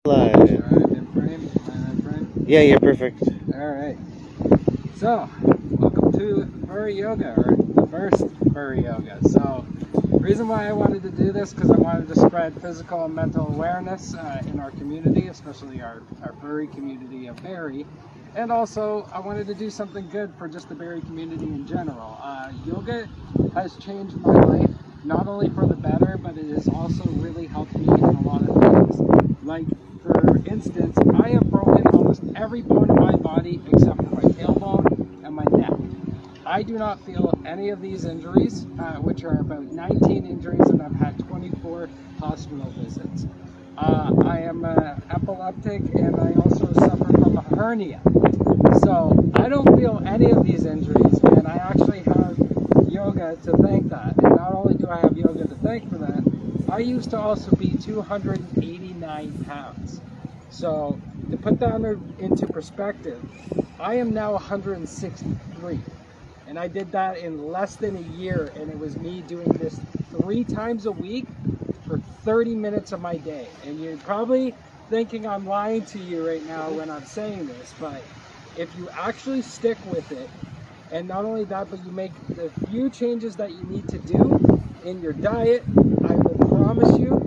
Live. Alright, in frame. Am I in frame? Yeah, you're perfect. Alright. So, welcome to Furry Yoga, or the first Furry Yoga. So, the reason why I wanted to do this, because I wanted to spread physical and mental awareness in our community, especially our furry community of Barrie. And also, I wanted to do something good for just the Barrie community in general. Yoga has changed my life, not only for the better, but it has also really helped me in a lot of things. Like, for instance, I have broken almost every bone in my body except for my tailbone and my neck. I do not feel any of these injuries, which are about 19 injuries, and I've had 24 hospital visits. I am epileptic, and I also suffer from a hernia. So I don't feel any of these injuries, and I actually have yoga to thank that. And not only do I have yoga to thank for that, I used to also be 289 pounds. So to put that into perspective, I am now 163. And I did that in less than a year, and it was me doing this 3 times a week for 30 minutes of my day. And you're probably thinking I'm lying to you right now when I'm saying this, but if you actually stick with it, and not only that, but you make the few changes that you need to do in your diet, I will promise you,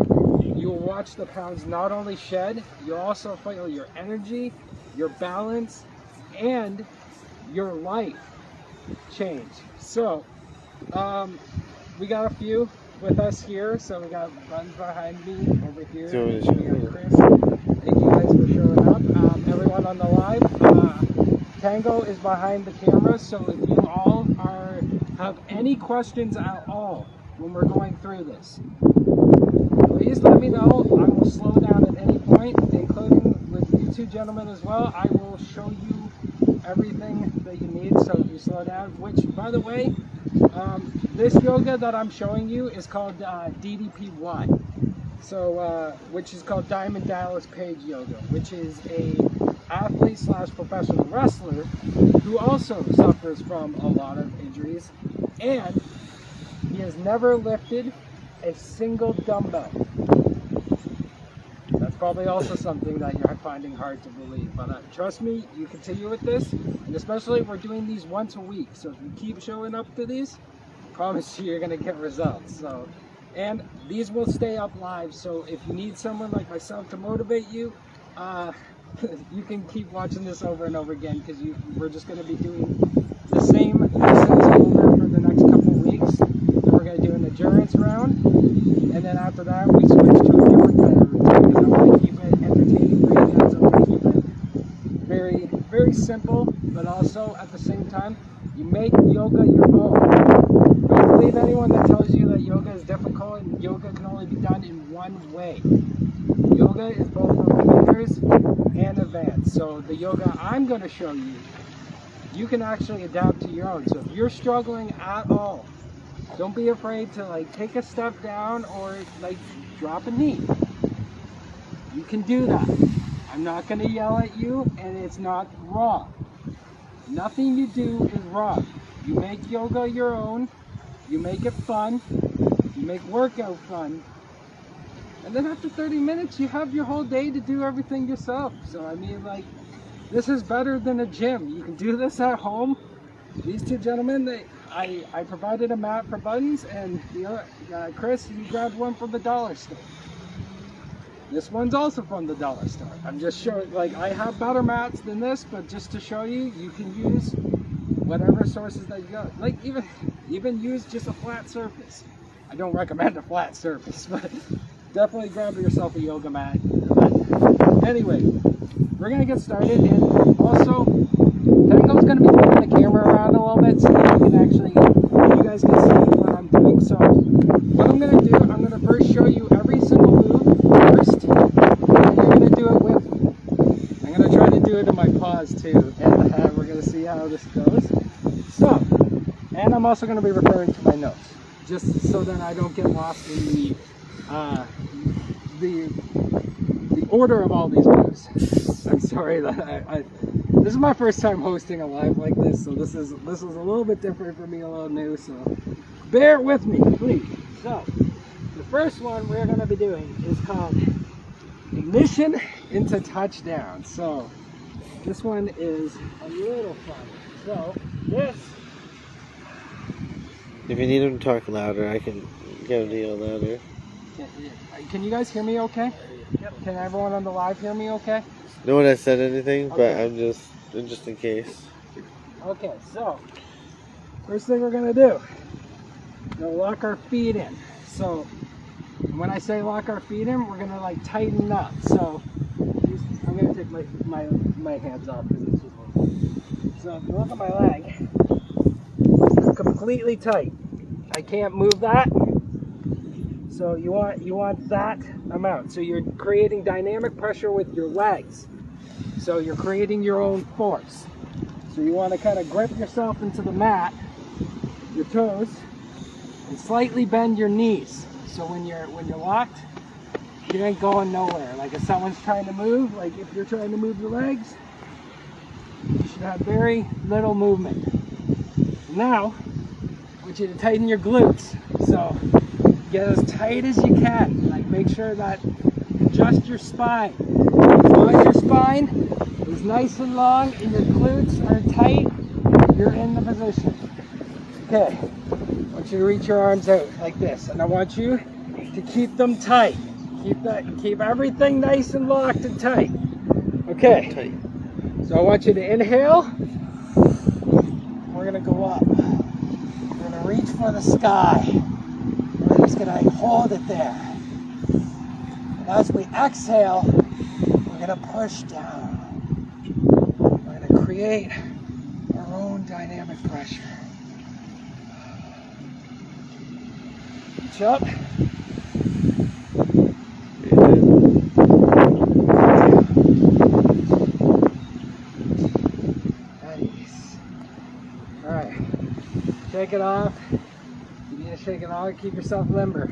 you will watch the pounds not only shed, you'll also feel your energy, your balance, and your life change. So, we got a few with us here. So we got Buns behind me over here. So We got Chris. Thank you guys for showing up. Everyone on the live. Tango is behind the camera. So if you all have any questions at all when we're going through this, please let me know. I will slow down at any point, including with you two gentlemen as well. I will show you everything that you need, so if you slow down, which, by the way, this yoga that I'm showing you is called DDPY, so which is called Diamond Dallas Page Yoga, which is a athlete slash professional wrestler who also suffers from a lot of injuries, and he has never lifted a single dumbbell. That's probably also something that you're finding hard to believe, but trust me, you continue with this, and especially we're doing these once a week, so if you keep showing up to these, I promise you're going to get results. So, and these will stay up live, so if you need someone like myself to motivate you, you can keep watching this over and over again, because we're just going to be doing the same lessons over for the next couple of weeks. Then we're going to do an endurance round, and then after that we switch to a different kind of routine, because I want to keep it entertaining for you guys. I want to keep it very, very simple, but also at the same time, you make yoga your own. Don't believe anyone that tells you that yoga is difficult and yoga can only be done in one way. Yoga is both for beginners and advanced. So the yoga I'm going to show you, you can actually adapt to your own. So if you're struggling at all, don't be afraid to like take a step down or like drop a knee. You can do that. I'm not going to yell at you, and it's not wrong. Nothing you do is wrong. You make yoga your own, you make it fun, you make workout fun, and then after 30 minutes you have your whole day to do everything yourself. So I mean, like, this is better than a gym. You can do this at home. These two gentlemen, I provided a mat for Buttons, and Chris, you grabbed one from the dollar store. This one's also from the dollar store. I'm just showing, like, I have better mats than this, but just to show you, you can use whatever sources that you got. Like, even use just a flat surface. I don't recommend a flat surface, but definitely grab yourself a yoga mat. But anyway, we're gonna get started, and also, Tango's gonna be moving the camera around a little bit so you guys can see what I'm doing. So what I'm gonna do, I'm gonna first show you every single move first, and you're gonna do it with me. I'm gonna try to do it in my paws too, and we're gonna see how this goes. So, and I'm also gonna be referring to my notes, just so that I don't get lost in the order of all these moves. I'm sorry that this is my first time hosting a live like this, so this is a little bit different for me, a little new, so bear with me, please. So, the first one we're going to be doing is called ignition into touchdown. So this one is a little fun. So this. If you need him to talk louder, I can get him to yell louder. Can you guys hear me okay? Yep. Can everyone on the live hear me okay? No one has said anything, Okay. but I'm just in case. Okay, so first thing we're gonna do, we're gonna lock our feet in. So when I say lock our feet in, we're gonna like tighten up. So I'm gonna take my hands off because it's too low. So if you look at my leg, it's completely tight. I can't move that. So you want that amount. So you're creating dynamic pressure with your legs. So you're creating your own force. So you want to kind of grip yourself into the mat, your toes, and slightly bend your knees. So when you're locked, you ain't going nowhere. Like if someone's trying to move, like if you're trying to move your legs, you should have very little movement. Now, I want you to tighten your glutes. So get as tight as you can. Like make sure that adjust your spine. As long as your spine is nice and long and your glutes are tight, you're in the position. Okay, I want you to reach your arms out like this, and I want you to keep them tight. Keep everything nice and locked and tight. Okay. Tight. So I want you to inhale. We're gonna go up. We're gonna reach for the sky. We're just gonna hold it there. And as we exhale, we're gonna push down. We're gonna create our own dynamic pressure. Reach up. Nice. All right. Shake it off. You need to shake it off. Keep yourself limber.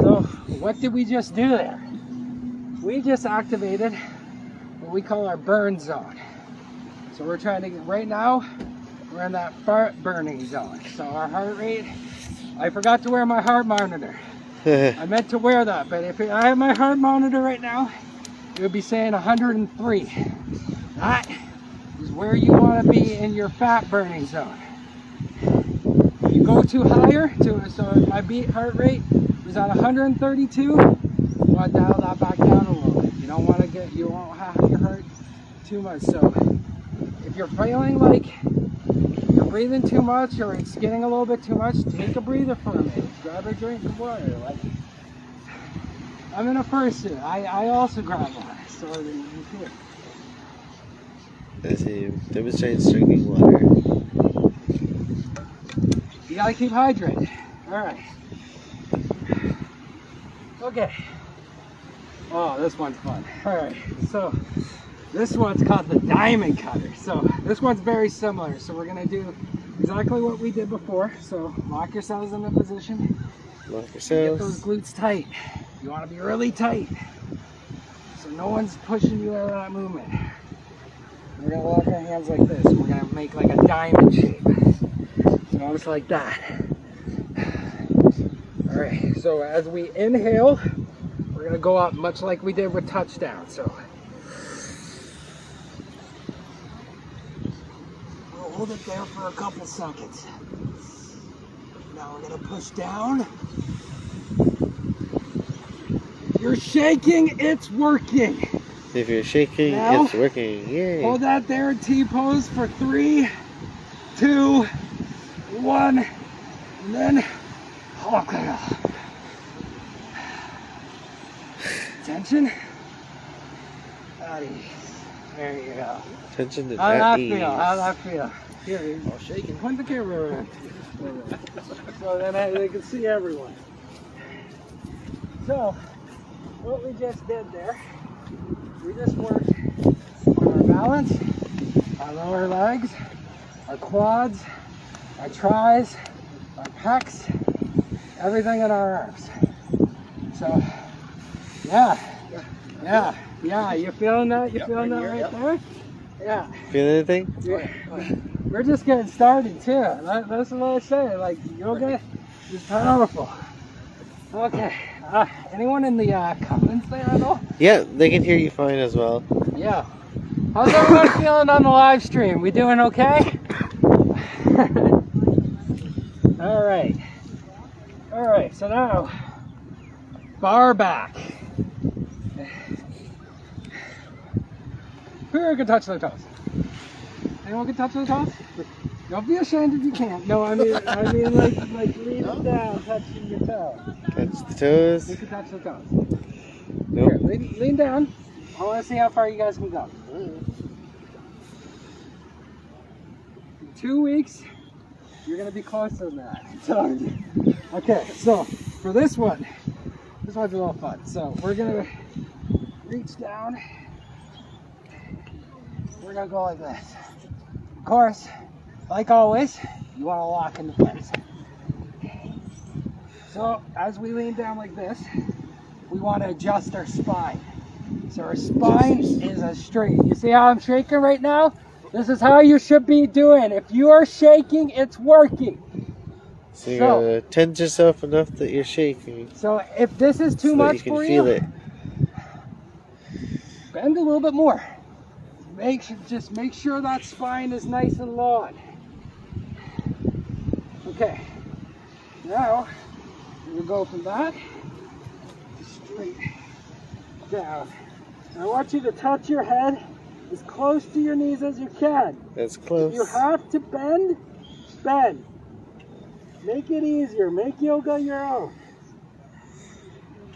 So, what did we just do there? We just activated what we call our burn zone. So we're trying to get, right now, we're in that fart burning zone. So our heart rate, I forgot to wear my heart monitor. I meant to wear that, but if I had my heart monitor right now, it would be saying 103. That is where you want to be in your fat burning zone. You go too higher, so my heart rate was at 132. You want to dial that back down a little bit. You won't have your heart too much. So if you're feeling like you're breathing too much or it's getting a little bit too much, take a breather for a minute. Grab a drink of water. Like I'm in a fursuit. I also grab one. So you can. As he demonstrates drinking water. You gotta keep hydrated. Alright. Okay. Oh, this one's fun. Alright, so this one's called the diamond cutter. So this one's very similar. So we're gonna do exactly what we did before. So lock yourselves in the position. Lock Get yourselves. those glutes tight. You wanna be really tight. So no one's pushing you out of that movement. We're gonna lock our hands like this. We're gonna make like a diamond shape. Almost like that. All right, so as we inhale, we're gonna go up much like we did with touchdown. So we'll hold it there for a couple seconds. Now we're gonna push down. If you're shaking, it's working. If you're shaking, now, it's working. Yay. Hold that there in T-pose for 3, 2, 1, and then walk it up. Tension. At ease. There you go. Tension and How'd at that ease. feel? How'd that feel? Here, all shaking. Point the camera around. So then they can see everyone. So, what we just did there, we just worked on our balance, our lower legs, our quads, our tries, our pecs, everything in our arms. So, yeah, you feeling that? You feeling that right there? Yeah. Feel anything? Yeah. We're just getting started too. That's what I say. Like yoga is powerful. Okay, Anyone in the comments there at all? Yeah, they can hear you fine as well. Yeah. How's everyone feeling on the live stream? We doing okay? All right. All right, so now, bar back. Who can touch their toes? Anyone can touch their toes? Don't be ashamed if you can't. No, I mean like lean it down, touching your toe. Touch the toes. You can touch the toes. Nope. Here, lean down. I want to see how far you guys can go. In 2 weeks, you're gonna be closer than that. So, okay, so for this one's a little fun. So we're gonna reach down. We're gonna go like this. Of course, like always, you want to lock into place. So as we lean down like this, we want to adjust our spine. So our spine is as straight. You see how I'm shaking right now? This is how you should be doing. If you are shaking, it's working. So you gotta tense yourself enough that you're shaking. So if this is too much for you, bend a little bit more. Just make sure that spine is nice and long. Okay. Now we'll go from that to straight down. I want you to touch your head as close to your knees as you can. That's close. If you have to bend, bend. Make it easier. Make yoga your own.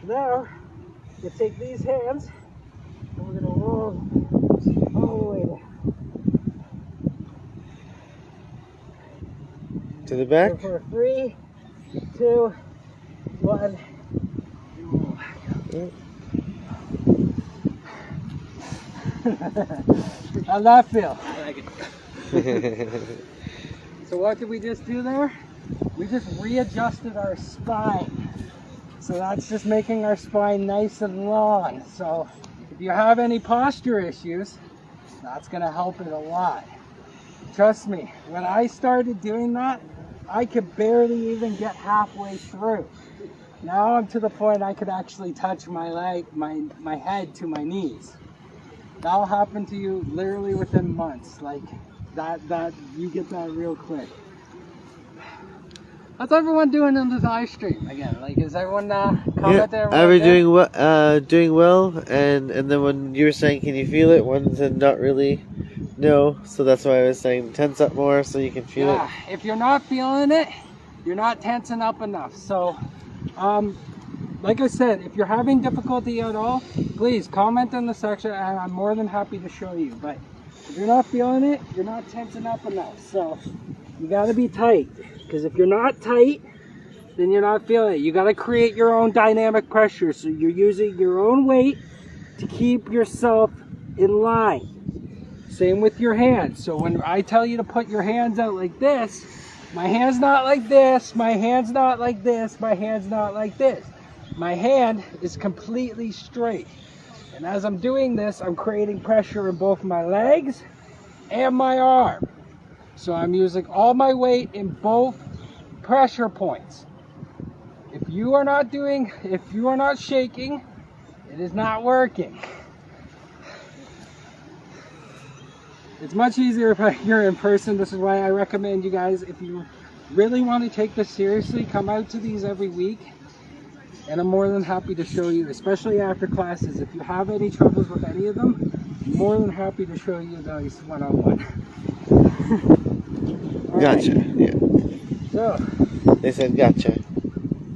Now, we'll take these hands and we're going to roll all the way down. To the back? So for 3, 2, 1. How'd that feel? I like it. So what did we just do there? We just readjusted our spine. So that's just making our spine nice and long. So if you have any posture issues, that's going to help it a lot. Trust me, when I started doing that, I could barely even get halfway through. Now I'm to the point I could actually touch my leg, my head to my knees. That'll happen to you literally within months. Like that you get that real quick. How's everyone doing in this live stream again? Like, is everyone commenting? Yeah, are we doing well? And then when you were saying, can you feel it? One said not really. No, so that's why I was saying tense up more so you can feel it. If you're not feeling it, you're not tensing up enough. So, like I said, if you're having difficulty at all, please comment in the section and I'm more than happy to show you. But if you're not feeling it, you're not tensing up enough. So, you gotta be tight. Because if you're not tight, then you're not feeling it. You got to create your own dynamic pressure. So you're using your own weight to keep yourself in line. Same with your hands. So when I tell you to put your hands out like this, my hand's not like this, my hand's not like this, my hand's not like this. My hand is completely straight. And as I'm doing this, I'm creating pressure in both my legs and my arm. So I'm using all my weight in both pressure points. If you are not shaking, it is not working. It's much easier if you're in person. This is why I recommend you guys, if you really want to take this seriously, come out to these every week. And I'm more than happy to show you, especially after classes. If you have any troubles with any of them, I'm more than happy to show you those one-on-one. Gotcha. Right. Yeah. So. They said gotcha.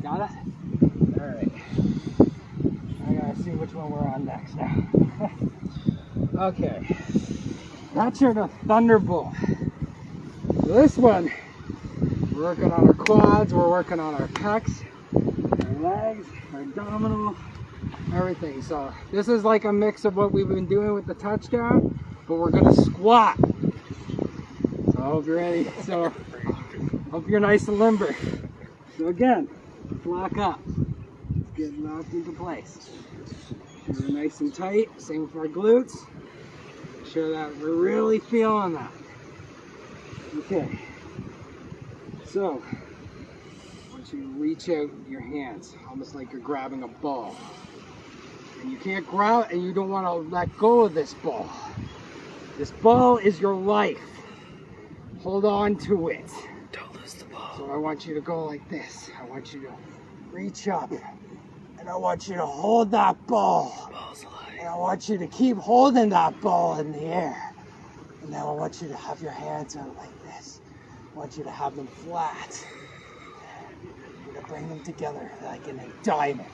Got it? Alright. I gotta see which one we're on next now. Okay. That's your Thunderbolt. So this one, we're working on our quads, we're working on our pecs, our legs, our abdominal, everything. So this is like a mix of what we've been doing with the touchdown, but we're gonna squat. So I hope you're ready. So hope you're nice and limber. So again, lock up. Let's get locked into place. We're nice and tight. Same with our glutes. Make sure that we're really feeling that. Okay. So want you to reach out your hands, almost like you're grabbing a ball. And you can't grab, and you don't want to let go of this ball. This ball is your life. Hold on to it. Don't lose the ball. So I want you to go like this. I want you to reach up, and I want you to hold that ball. Ball's alive. And I want you to keep holding that ball in the air. And then I want you to have your hands out like this. I want you to have them flat. You're going to bring them together like in a diamond.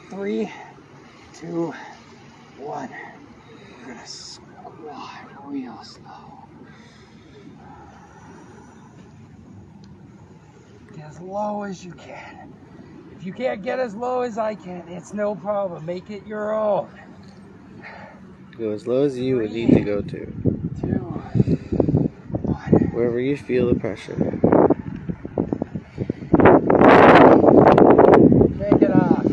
3, 2, 1. You're going to squat real slow. Get as low as you can. If you can't get as low as I can, it's no problem. Make it your own. Go as low as you would need to go to. 2, 1. Wherever you feel the pressure. Shake it off.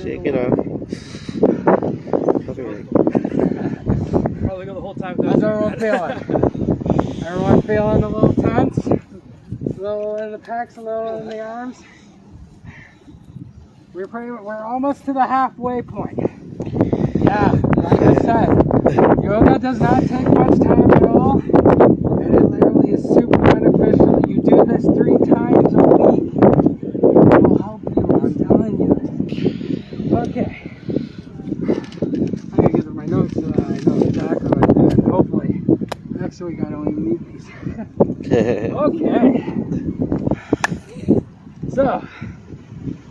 Shake it off. Probably go the whole time. How's everyone feeling? Everyone feeling a little tense? A little in the pecs, a little in the arms? We're almost to the halfway point. Yeah, like I said, yoga does not take much time at all, and it literally is super beneficial. You do this 3 times a week. It will help you, I'm telling you. Okay. I gotta get to my notes so that I know exactly what I did. Hopefully, next week I don't even need these. Okay. So,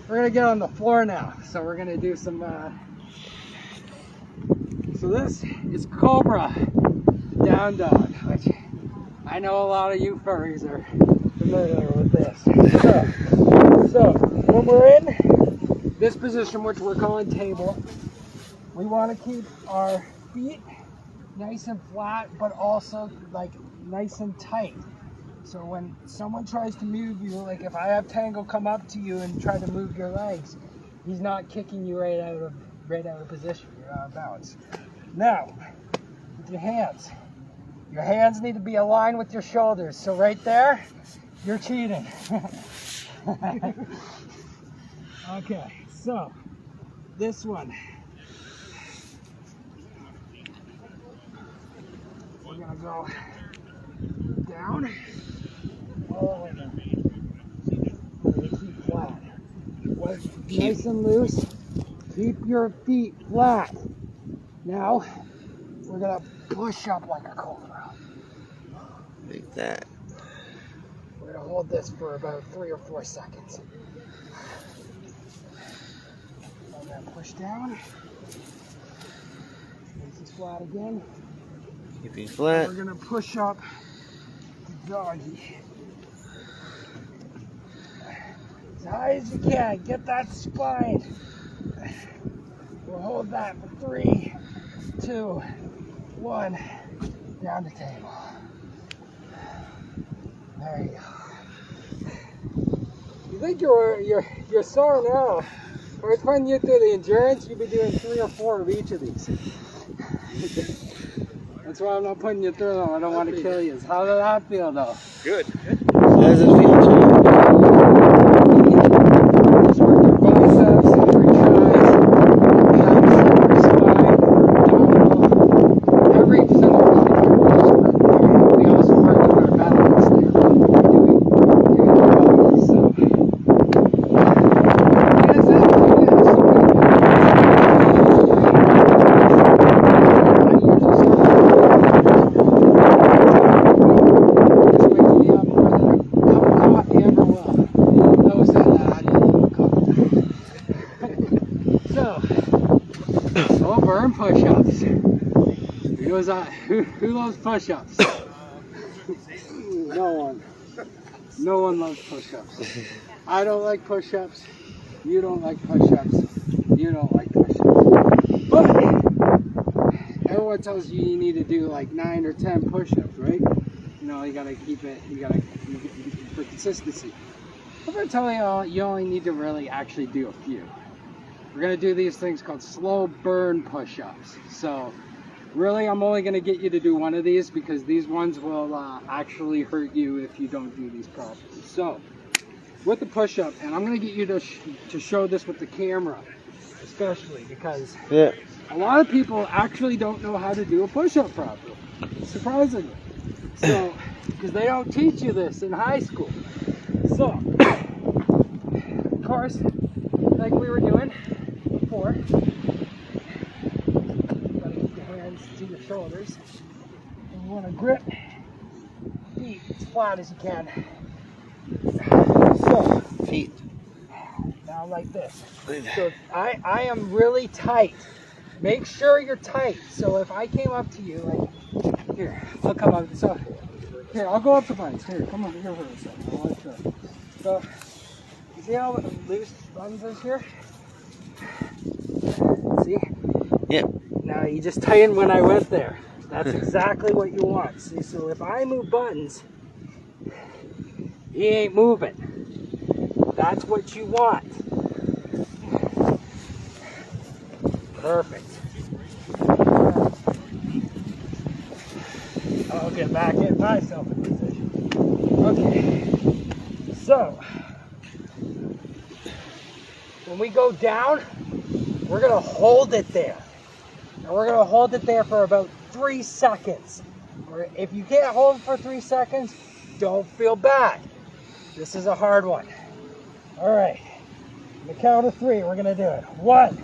we're gonna get on the floor now. So we're gonna do some, so this is Cobra Down Dog, which I know a lot of you furries are familiar with this. So when we're in this position, which we're calling table, we want to keep our feet nice and flat, but also like nice and tight. So when someone tries to move you, like if I have Tango come up to you and try to move your legs, he's not kicking you right out of position. You're out of balance. Now, with your hands need to be aligned with your shoulders. So right there, you're cheating. Okay, so this one. We're gonna go down. Oh, keep flat. Nice and loose. Keep your feet flat. Now, we're gonna push up like a cobra. Like that. We're gonna hold this for about 3 or 4 seconds. I'm gonna push down. Nice and flat again. Keeping flat. We're gonna push up to doggy. As high as you can. Get that spine. We'll hold that for 3, 2, 1. Down the table. There you go. You think you're sore now? If I was putting you through the endurance, you'd be doing 3 or 4 of each of these. That's why I'm not putting you through them. I don't want to kill you. How did that feel though? Good. How does it feel, Jim? Just work your biceps, your triceps, your spine, abdominal, every single position. We also work with our balance there. Doing the body. So, that's it. Burn push-ups. Who loves push-ups? No one. No one loves push-ups. I don't like push-ups. You don't like push-ups. You don't like push-ups. But everyone tells you you need to do like 9 or 10 push-ups, right? You know, you gotta keep it. For consistency. I'm gonna tell you, you only need to really actually do a few. We're gonna do these things called slow burn push-ups. So Really, I'm only going to get you to do one of these because these ones will actually hurt you if you don't do these properly. So, with the push-up, and I'm going to get you to show this with the camera, especially because Yeah. a lot of people actually don't know how to do a push-up properly, surprisingly. So, because they don't teach you this in high school. So, of course, like we were doing before, you gotta keep your hands to your shoulders. And you want to grip feet as flat as you can. So, Feet. now like this. So I am really tight. Make sure you're tight. So if I came up to you, like, here, I'll come up. So, here, I'll go up to Buns. Here, come over here for a second. I want to show you. So, you see how loose Buns is here? See? Yep. Now you just tighten when I went there. That's exactly what you want. See, so if I move Buttons, he ain't moving. That's what you want. Perfect. I'll get back in myself in position. Okay. So, when we go down, we're going to hold it there. And we're going to hold it there for about 3 seconds. Or if you can't hold it for 3 seconds, don't feel bad. This is a hard one. All right. On the count of 3, we're going to do it. 1,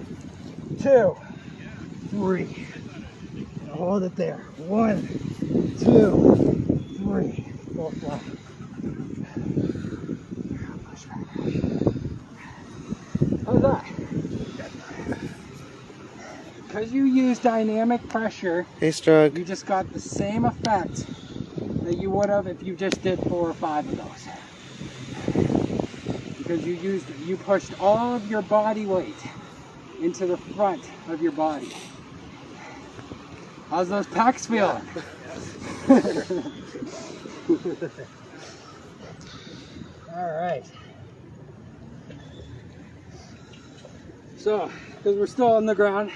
2, 3. Now hold it there. 1, 2, 3. Go flat. Push back. How's that? Because you use dynamic pressure, Hey, Strug. you just got the same effect that you would have if you just did 4 or 5 of those. Because you pushed all of your body weight into the front of your body. How's those pecs feeling? All right. So, because we're still on the ground,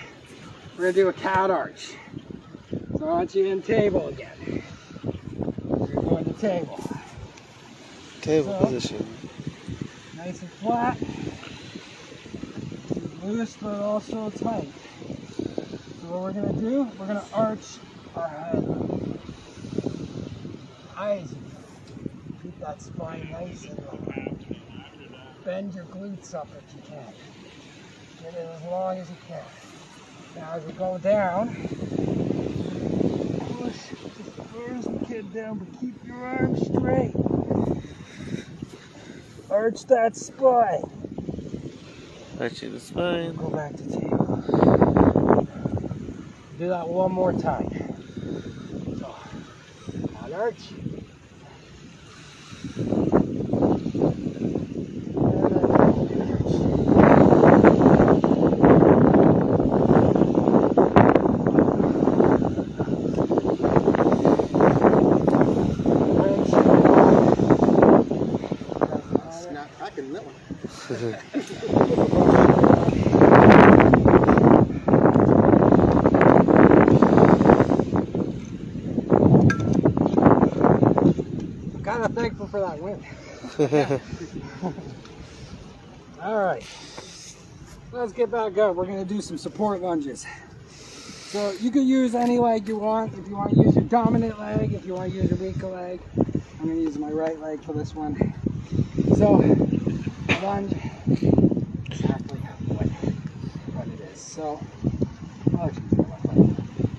we're gonna do a cat arch. So I want you in table again. We're going to table. Table So, position. nice and flat. Loose but also tight. So what we're gonna do, we're gonna arch our head. Eyes. Keep that spine nice and long. Bend your glutes up if you can. Get it as long as you can. Now as we go down, push as far as you can down, but keep your arms straight. Arch that spine. Arching the spine. Go back to table. Do that one more time. So, on arch. Kind of thankful for that win. All right, let's get back up. We're gonna do some support lunges. So you can use any leg you want. If you want to use your dominant leg, if you want to use your weaker leg. I'm gonna use my right leg for this one. So lunge, exactly what it is. So,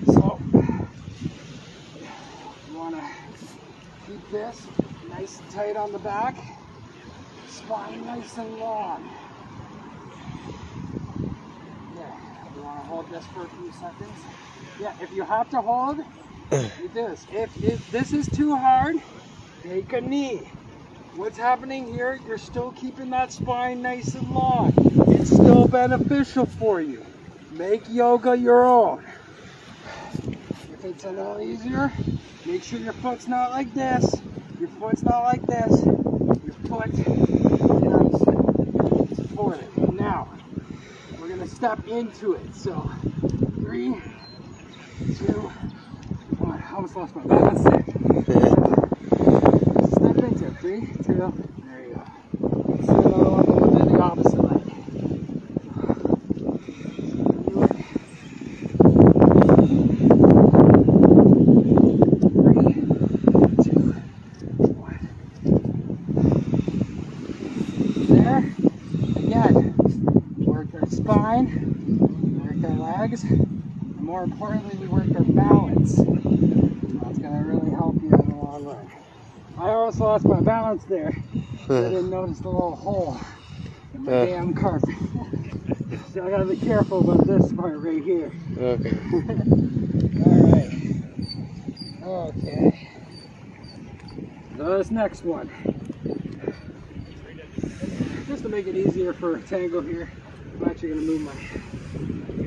so you want to keep this nice and tight on the back, spine nice and long. Yeah, you want to hold this for a few seconds. Yeah, if you have to hold, do this. If this is too hard, take a knee. What's happening here? You're still keeping that spine nice and long. It's still beneficial for you. Make yoga your own. If it's a little easier, make sure your foot's not like this. Your foot's not like this. Your foot is supported. Now, we're going to step into it. So, 3, 2, 1. I almost lost my balance. Step into it. 3, 2. There you go. So we'll do the opposite leg. 3, 2, 1. There. Again, work our spine, work our legs, and more importantly, we work our balance. That's going to really help you in the long run. I almost lost my balance there. I didn't notice the little hole in my damn carpet. So I got to be careful about this part right here. Okay. Alright. Okay. So this next one. Just to make it easier for Tango here, I'm actually going to move my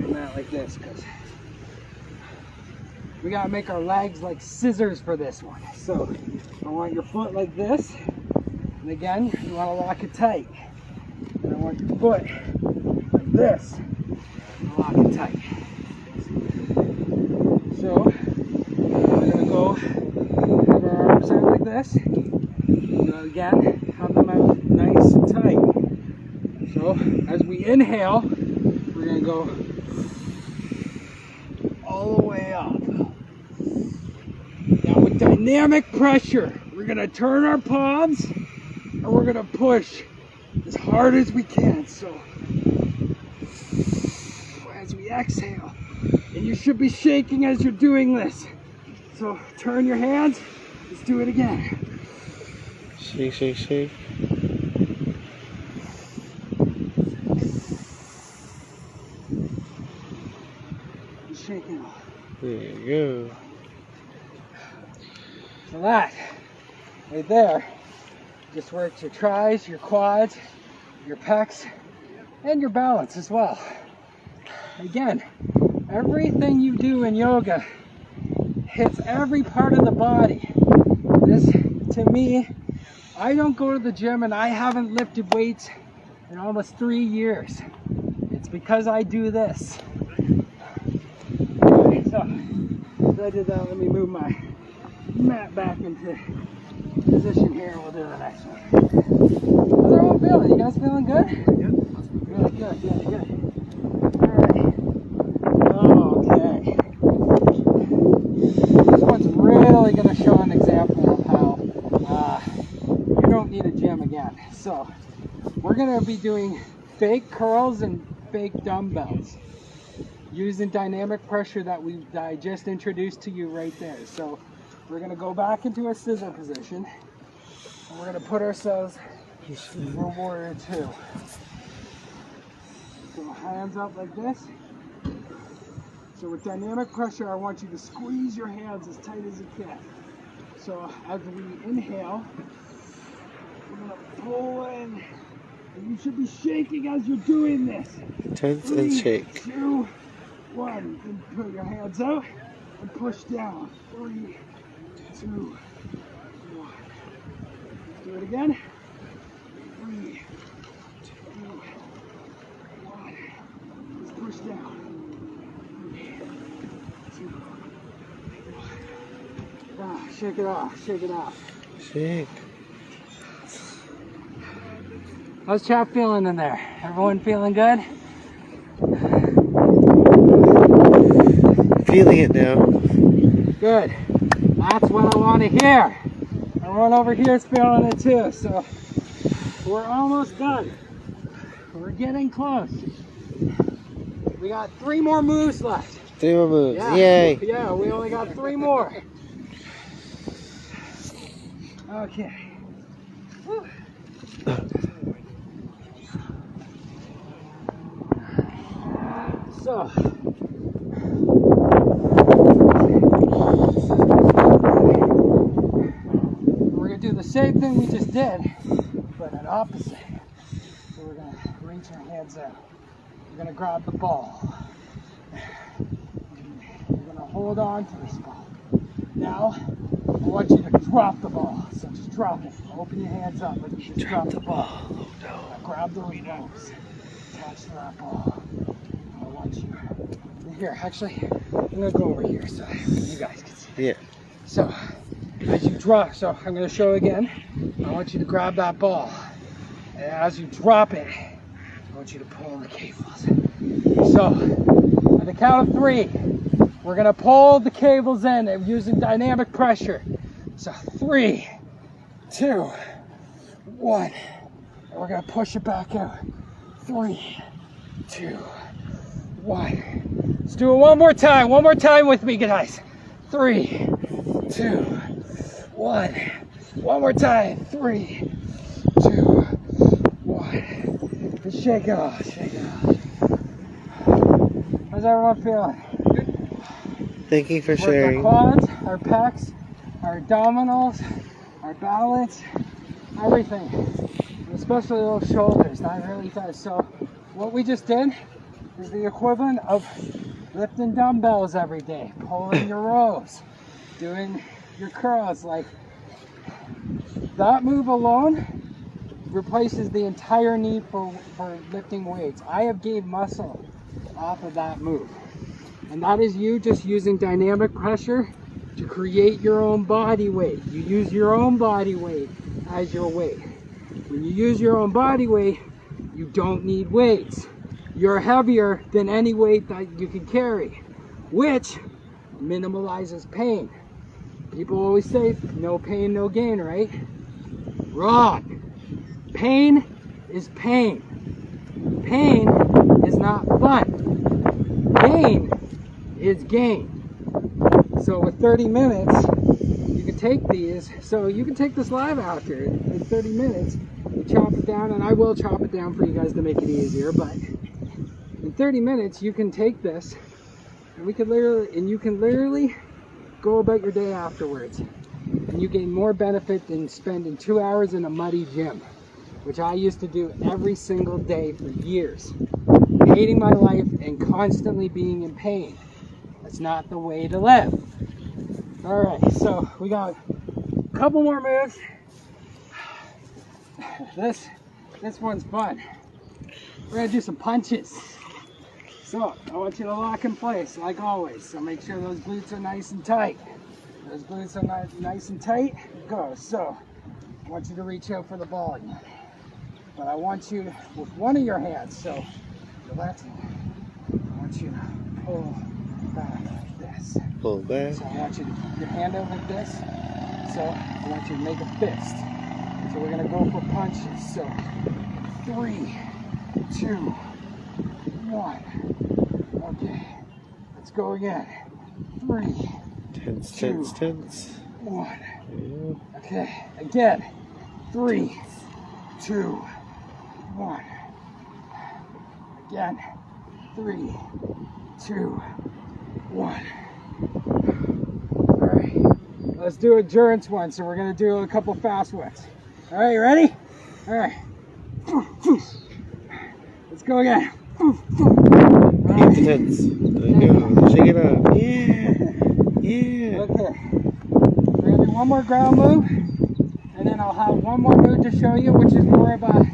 mat like this because we got to make our legs like scissors for this one. So I want your foot like this, and again, you want to lock it tight. And I want your foot like this, and lock it tight. So we're going to go have our arms out like this. Again, have them out nice and tight. So as we inhale, we're going to go all the way up. Now with dynamic pressure, we're going to turn our palms and we're going to push as hard as we can. So as we exhale, and you should be shaking as you're doing this. So turn your hands, let's do it again. Shake, shake, shake. Shaking off. There you go. So that right there just works your tris, your quads, your pecs, and your balance as well. Again, everything you do in yoga hits every part of the body. This, to me, I don't go to the gym and I haven't lifted weights in almost 3 years. It's because I do this. Okay, so as I did that, let me move my mat back into position here. We'll do the next one. How's everyone feeling? You guys feeling good? Yep. Really good, good, good. Alright. Okay. This one's really going to show an example of how you don't need a gym again. So we're going to be doing fake curls and fake dumbbells using dynamic pressure that I just introduced to you right there. So we're going to go back into a scissor position and we're going to put ourselves for warrior 2. So hands up like this. So with dynamic pressure, I want you to squeeze your hands as tight as you can. So as we inhale, we're going to pull in. And you should be shaking as you're doing this. Tense 3, and shake. 2, 1. And put your hands out and push down. 3, 2, 1. Let's do it again. 3, 2, 1. Let's push down. 3, 2, 1. Shake it off. Shake it off. Shake. How's Chap feeling in there? Everyone feeling good? Feeling it now. Good. That's what I want to hear. Everyone over here is feeling it too. So we're almost done. We're getting close. We got 3 more moves left. 3 more moves. Yeah. Yay. Yeah, we only got 3 more. Okay. Whew. So, we're going to do the same thing we just did, but an opposite. So we're going to reach our hands out. We're going to grab the ball. We're going to hold on to the spot. Now, I want you to drop the ball. So just drop it. Open your hands up like you just dropped the ball. Oh, no. Now grab those ropes. Attach to that ball. I want you to here, actually, I'm gonna go over here so you guys can see. Yeah. So, as you drop, so I'm gonna show again. I want you to grab that ball. And as you drop it, I want you to pull the cables. So, at the count of 3, we're gonna pull the cables in and using dynamic pressure. So 3, 2, 1. And we're gonna push it back out. 3, 2, 1. Let's do it one more time. One more time with me, guys. 3, 2, 1. One more time. 3, 2, 1. And shake it off. Shake it off. How's everyone feeling? Thank you for Work sharing. our quads, our pecs, our abdominals, our balance, everything. And especially those shoulders. That really does. So what we just did is the equivalent of lifting dumbbells every day, pulling your rows, doing your curls. Like that move alone replaces the entire need for lifting weights. I have gained muscle off of that move. And that is you just using dynamic pressure to create your own body weight. You use your own body weight as your weight. When you use your own body weight, you don't need weights. You're heavier than any weight that you can carry, which minimalizes pain. People always say, no pain, no gain, right? Wrong. Pain is pain. Pain is not fun. Gain is gain. So with 30 minutes, you can take these. So you can take this live after. In 30 minutes, you chop it down, and I will chop it down for you guys to make it easier. But in 30 minutes, you can take this, and you can literally go about your day afterwards, and you gain more benefit than spending 2 hours in a muddy gym, which I used to do every single day for years, hating my life and constantly being in pain. That's not the way to live. All right, so we got a couple more moves. This one's fun. We're gonna do some punches. So I want you to lock in place like always. So make sure those glutes are nice and tight. Those glutes are nice and tight. Go. So I want you to reach out for the ball again. But I want you to, with one of your hands, so the left hand, I want you to pull back like this. Pull back. So I want you to keep your hand out like this. So I want you to make a fist. So we're gonna go for punches. So 3, 2, 1. Okay. Let's go again. 3, Tense, 2, tense, tense. 1. Yeah. Okay. Again. 3, 2, 1. Again. 3, 2, 1. All right. Let's do endurance one. So we're gonna do a couple fast ones. All right, you ready? All right. Let's go again. Keep the tense. There you go. Shake it out. Yeah. Yeah. Okay. We're gonna do one more ground move, and then I'll have one more move to show you, which is more of a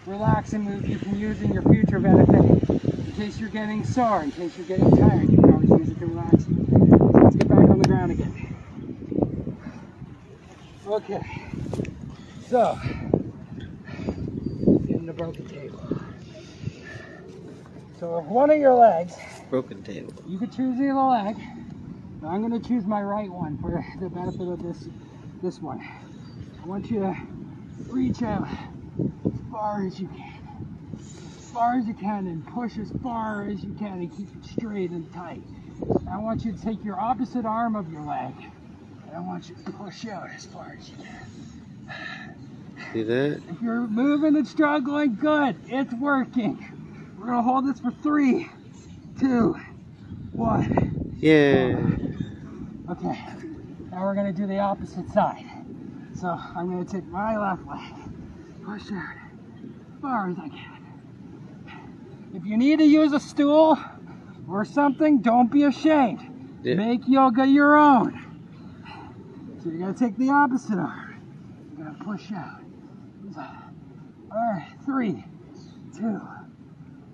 relaxing move you can use in your future benefit. In case you're getting sore, in case you're getting tired, you can always use it to relax. So let's get back on the ground again. Okay. So, getting the broken table. So if one of your legs, Broken table. you could choose either leg. But I'm going to choose my right one for the benefit of this one. I want you to reach out as far as you can. As far as you can, and push as far as you can and keep it straight and tight. And I want you to take your opposite arm of your leg, and I want you to push out as far as you can. See that? If you're moving and struggling, good. It's working. We're going to hold this for 3, 2, 1. Yeah. Okay. Now we're going to do the opposite side. So I'm going to take my left leg, push out as far as I can. If you need to use a stool or something, don't be ashamed. Yeah. Make yoga your own. So you're going to take the opposite arm. You're going to push out. All right, 3, 2,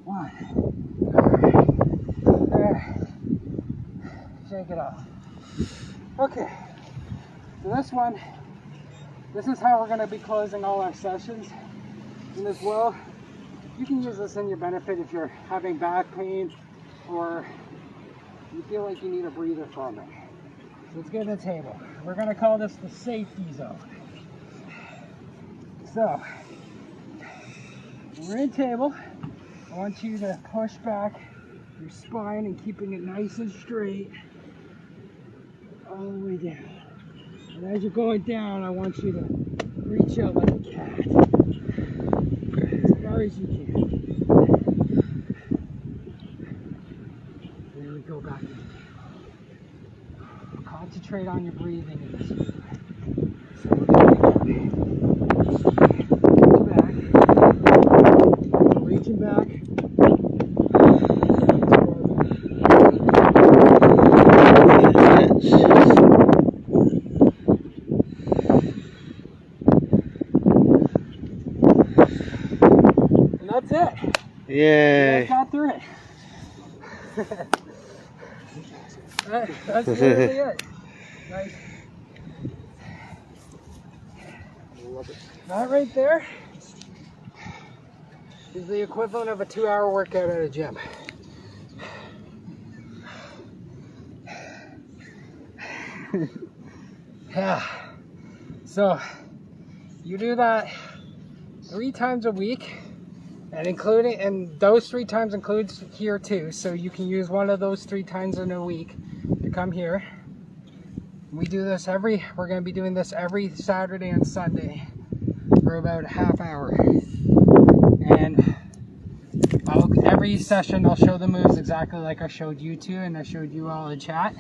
1. All right. take it off. Okay, so this is how we're going to be closing all our sessions. And as well, you can use this in your benefit if you're having back pain or you feel like you need a breather from it. So let's get to the table. We're going to call this the safety zone. So, when we're in table, I want you to push back your spine and keeping it nice and straight all the way down. And as you're going down, I want you to reach out like a cat as far as you can. And then we go back into table. Concentrate on your breathing in this one. So we're going to reaching back. And that's it. Yay. I got through it. That's literally it. Nice. That right there is the equivalent of a 2-hour workout at a gym. Yeah. So you do that 3 times a week, and those 3 times includes here too. So you can use one of those 3 times in a week to come here. We do this we're going to be doing this every Saturday and Sunday for about a half hour. And every session I'll show the moves exactly like I showed you two and I showed you all in chat.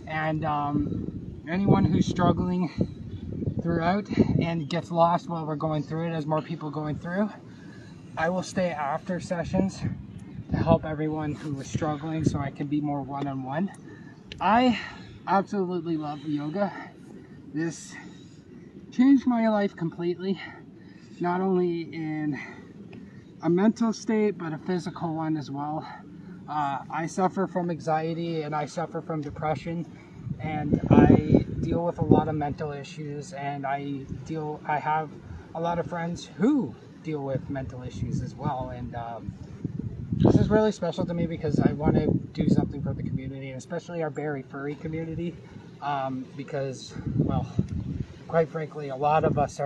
And anyone who's struggling throughout and gets lost while we're going through it, as more people going through, I will stay after sessions to help everyone who is struggling so I can be more one-on-one. I absolutely love yoga. This changed my life completely, not only in a mental state but a physical one as well. I suffer from anxiety and I suffer from depression, and I deal with a lot of mental issues, and I have a lot of friends who deal with mental issues as well, and this is really special to me because I want to do something for the community, and especially our Barrie furry community, because, well, quite frankly, a lot of us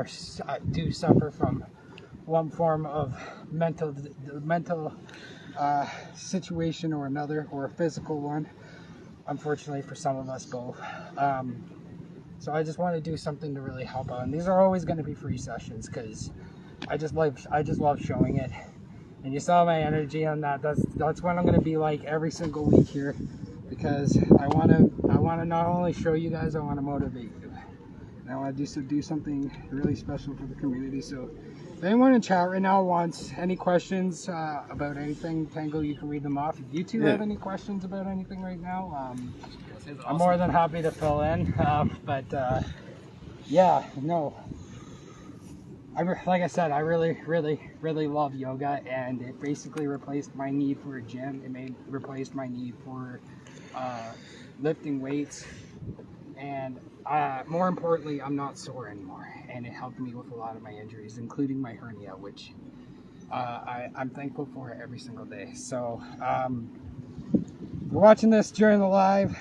do suffer from one form of mental situation or another, or a physical one. Unfortunately, for some of us both. So I just want to do something to really help out, and these are always going to be free sessions because I just love showing it. And you saw my energy on that. That's what I'm going to be like every single week here, because I want to not only show you guys, I want to motivate you, and I want to do something really special for the community. So if anyone in chat right now wants any questions about anything, Tango, you can read them off. If you two have any questions about anything right now, I'm more than happy to fill in. Yeah, no. Like I said, I really love yoga, and it basically replaced my need for a gym. It replaced my need for lifting weights, and more importantly, I'm not sore anymore, and it helped me with a lot of my injuries, including my hernia, which I'm thankful for every single day. So if you're watching this during the live,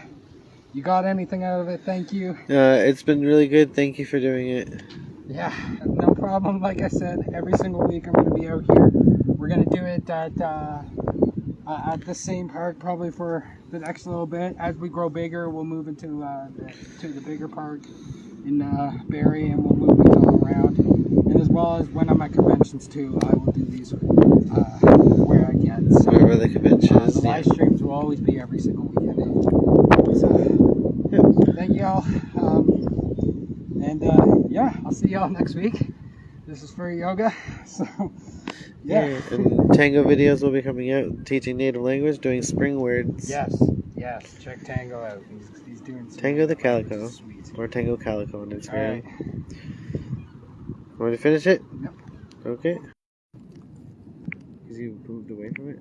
you got anything out of it, thank you. It's been really good. Thank you for doing it. Yeah, no problem. Like I said, every single week I'm going to be out here. We're going to do it at the same park probably for the next little bit. As we grow bigger, we'll move into the bigger park in Barrie, and we'll move these all around. And as well as when I'm at conventions too, I will do these where I can. So, wherever the convention is. The live streams will always be every single weekend. So, thank y'all. Yeah, I'll see y'all next week. This is Furry Yoga. So, yeah. And Tango videos will be coming out, teaching native language, doing spring words. Yes. Check Tango out. He's doing some Tango the Calico. Sweet. Or Tango Calico on Instagram. Right. Want to finish it? Yep. Okay. Because you moved away from it?